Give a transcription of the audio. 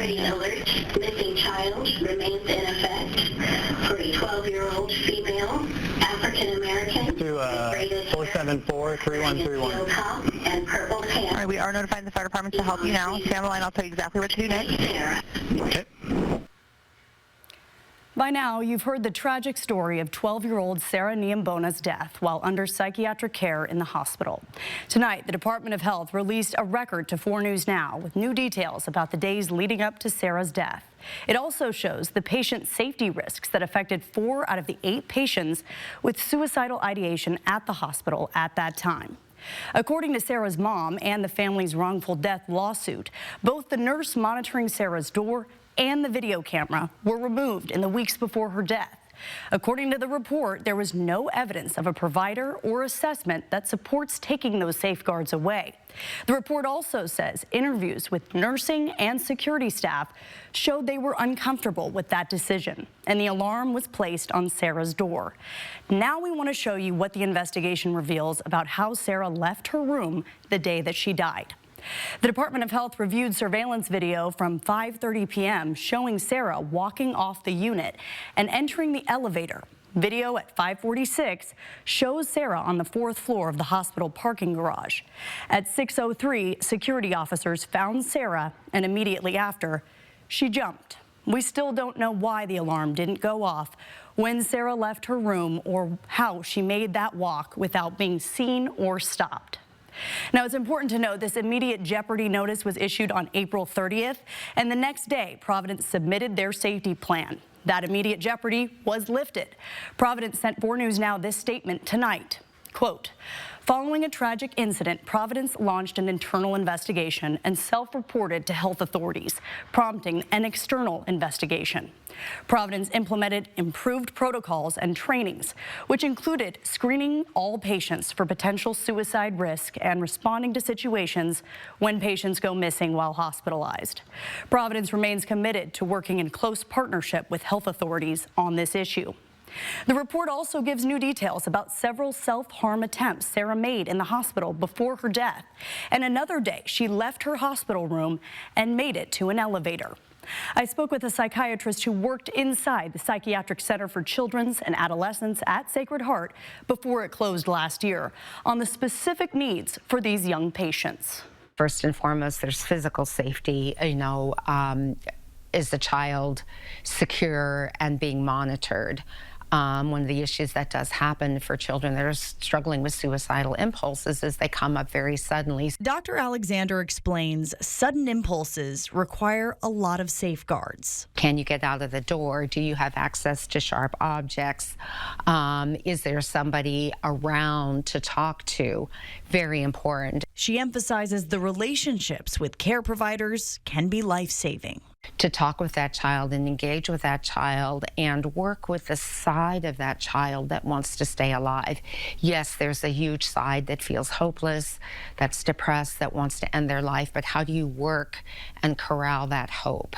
Priority alert, missing child remains in effect for a 12-year-old female, African-American. To 474-3131. And purple pants. All right, we are notifying the fire department to help you now. Stay on the line. I'll tell you exactly what to do next. Okay. By now, you've heard the tragic story of 12-year-old Sarah Niembona's death while under psychiatric care in the hospital. Tonight, the Department of Health released a record to 4 News Now with new details about the days leading up to Sarah's death. It also shows the patient safety risks that affected 4 out of the 8 patients with suicidal ideation at the hospital at that time. According to Sarah's mom and the family's wrongful death lawsuit, both the nurse monitoring Sarah's door and the video camera were removed in the weeks before her death. According to the report, there was no evidence of a provider or assessment that supports taking those safeguards away. The report also says interviews with nursing and security staff showed they were uncomfortable with that decision, and the alarm was placed on Sarah's door. Now we want to show you what the investigation reveals about how Sarah left her room the day that she died. The Department of Health reviewed surveillance video from 5:30 p.m. showing Sarah walking off the unit and entering the elevator. Video at 5:46 shows Sarah on the 4th floor of the hospital parking garage. At 6:03, security officers found Sarah, and immediately after, she jumped. We still don't know why the alarm didn't go off when Sarah left her room or how she made that walk without being seen or stopped. Now, it's important to note this immediate jeopardy notice was issued on April 30th, and the next day, Providence submitted their safety plan. That immediate jeopardy was lifted. Providence sent 4 News Now this statement tonight. Quote, following a tragic incident, Providence launched an internal investigation and self-reported to health authorities, prompting an external investigation. Providence implemented improved protocols and trainings, which included screening all patients for potential suicide risk and responding to situations when patients go missing while hospitalized. Providence remains committed to working in close partnership with health authorities on this issue. The report also gives new details about several self-harm attempts Sarah made in the hospital before her death, and another day she left her hospital room and made it to an elevator. I spoke with a psychiatrist who worked inside the Psychiatric Center for Children's and Adolescents at Sacred Heart before it closed last year on the specific needs for these young patients. First and foremost, there's physical safety. Is the child secure and being monitored? One of the issues that does happen for children that are struggling with suicidal impulses is they come up very suddenly. Dr. Alexander explains sudden impulses require a lot of safeguards. Can you get out of the door? Do you have access to sharp objects? Is there somebody around to talk to? Very important. She emphasizes the relationships with care providers can be life-saving. To talk with that child and engage with that child and work with the side of that child that wants to stay alive. Yes, there's a huge side that feels hopeless, that's depressed, that wants to end their life, but how do you work and corral that hope?